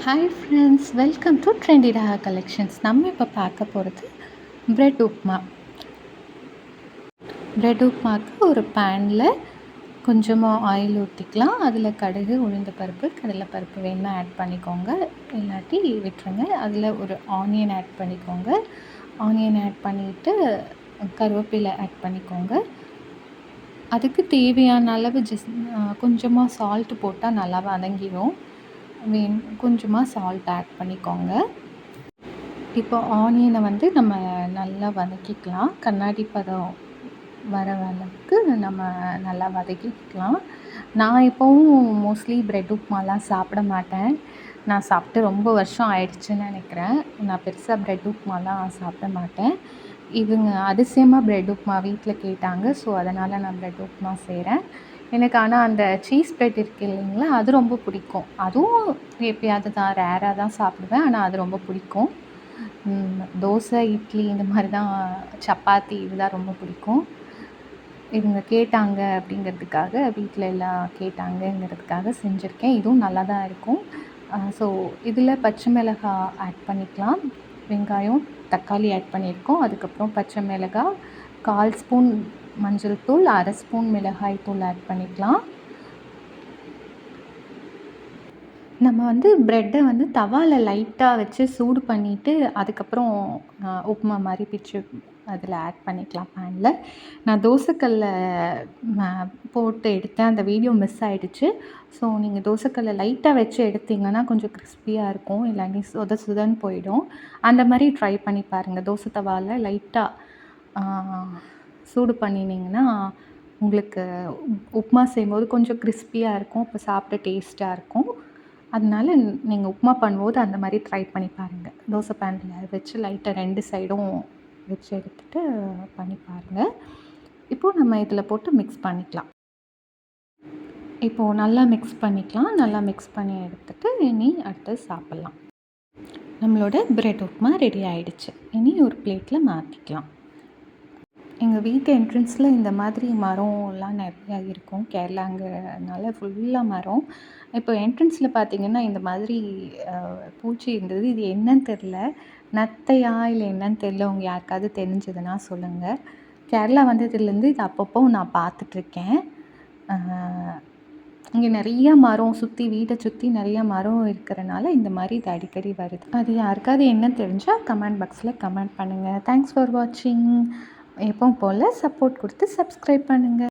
Hi friends, welcome to trendy Raga collections. நம்ம இப்போ பார்க்க போகிறது பிரெட் உப்மா. பிரெட் உப்மாவுக்கு ஒரு பேனில் கொஞ்சமாக ஆயில் ஊற்றிக்கலாம். அதில் கடுகு, உளுந்து பருப்பு, கடலைப்பருப்பு வேணுன்னா ஆட் பண்ணிக்கோங்க, இல்லாட்டி விட்டுருங்க. அதில் ஒரு ஆனியன் ஆட் பண்ணிக்கோங்க. ஆனியன் ஆட் பண்ணிவிட்டு கருவேப்பிலை ஆட் பண்ணிக்கோங்க. அதுக்கு தேவையான அளவு கொஞ்சமாக சால்ட்டு போட்டால் நல்லா வதங்கிடும். கொஞ்சமாக சால்ட் ஆட் பண்ணிக்கோங்க. இப்போ ஆனியனை வந்து நம்ம நல்லா வதக்கிக்கலாம். கண்ணாடி பதம் வர அளவுக்கு நம்ம நல்லா வதக்கிக்கலாம். நான் இப்போவும் மோஸ்ட்லி பிரெட் உப்மாலாம் சாப்பிட மாட்டேன். நான் சாப்பிட்டு ரொம்ப வருஷம் ஆயிடுச்சுன்னு நினைக்கிறேன். நான் பெருசாக பிரெட் உப்மாலாம் சாப்பிட மாட்டேன். இவங்க அதிசயமாக பிரெட் உப்மா வீட்டில் கேட்டாங்க. ஸோ அதனால் நான் பிரெட் உப்மா செய்கிறேன். எனக்கு ஆனால் அந்த சீஸ் பிரெட் இருக்குது இல்லைங்களா, அது ரொம்ப பிடிக்கும். அதுவும் எப்பயாவது தான், ரேராக தான் சாப்பிடுவேன். ஆனால் அது ரொம்ப பிடிக்கும். தோசை, இட்லி இந்த மாதிரி தான், சப்பாத்தி இதுதான் ரொம்ப பிடிக்கும். இவங்க கேட்டாங்க அப்படிங்கிறதுக்காக, வீட்டில் எல்லாம் கேட்டாங்கங்கிறதுக்காக செஞ்சுருக்கேன். இதுவும் நல்லா தான் இருக்கும். ஸோ இதில் பச்சை மிளகாய் ஆட் பண்ணிக்கலாம். வெங்காயம், தக்காளி ஆட் பண்ணியிருக்கோம். அதுக்கப்புறம் பச்சை மிளகாய், 1/4 ஸ்பூன் மஞ்சள் தூள், 1/2 ஸ்பூன் மிளகாய் தூள் ஆட் பண்ணிக்கலாம். நம்ம வந்து ப்ரெட்டை வந்து தவாவில் லைட்டாக வச்சு சூடு பண்ணிவிட்டு அதுக்கப்புறம் உப்புமா மாதிரி பிச்சு அதில் ஆட் பண்ணிக்கலாம் பேனில். நான் தோசைக்கல்ல போட்டு எடுத்தேன். அந்த வீடியோ மிஸ் ஆகிடுச்சு. ஸோ நீங்கள் தோசைக்கல்லை லைட்டாக வச்சு எடுத்திங்கன்னா கொஞ்சம் கிறிஸ்பியாக இருக்கும், இல்லாட்டி சுதன்னு போயிடும். அந்த மாதிரி ட்ரை பண்ணி பாருங்கள். தோசை தவாவில் லைட்டாக சூடு பண்ணினீங்கன்னா உங்களுக்கு உப்புமா செய்யும்போது கொஞ்சம் கிறிஸ்பியாக இருக்கும். இப்போ சாப்பிட டேஸ்ட்டாக இருக்கும். அதனால நீங்கள் உப்புமா பண்ணும்போது அந்த மாதிரி ட்ரை பண்ணி பாருங்கள். தோசை பேனில் வச்சு லைட்டாக 2 சைடும் வச்சு எடுத்துகிட்டு பண்ணி பாருங்கள். இப்போது நம்ம இதில் போட்டு மிக்ஸ் பண்ணிக்கலாம். இப்போது நல்லா மிக்ஸ் பண்ணிக்கலாம். நல்லா மிக்ஸ் பண்ணி எடுத்துகிட்டு இனி அடுத்து சாப்பிட்லாம். நம்மளோட பிரெட் உப்புமா ரெடி ஆகிடுச்சு. இனி ஒரு பிளேட்டில் மாற்றிக்கலாம். எங்கள் வீட்டு என்ட்ரன்ஸில் இந்த மாதிரி மரம்லாம் நிறையா இருக்கும். கேரளாங்கிறனால ஃபுல்லாக மரம். இப்போ என்ட்ரன்ஸில் பார்த்திங்கன்னா இந்த மாதிரி பூச்சி இருந்தது. இது என்னன்னு தெரில, நத்தையா இல்லை என்னன்னு தெரில. உங்கள் யாருக்காவது தெரிஞ்சதுன்னா சொல்லுங்கள். கேரளா வந்ததுலேருந்து இது அப்பப்போ நான் பார்த்துட்ருக்கேன். இங்கே நிறைய மரம் சுற்றி, வீட்டை சுற்றி நிறைய மரம் இருக்கிறனால இந்த மாதிரி இது அடிக்கடி வருது. அது யாருக்காவது என்ன தெரிஞ்சால் கமெண்ட் பாக்ஸில் கமெண்ட் பண்ணுங்கள். தேங்க்ஸ் ஃபார் வாட்சிங். எப்பவும் போல் சப்போர்ட் கொடுத்து சப்ஸ்கிரைப் பண்ணுங்கள்.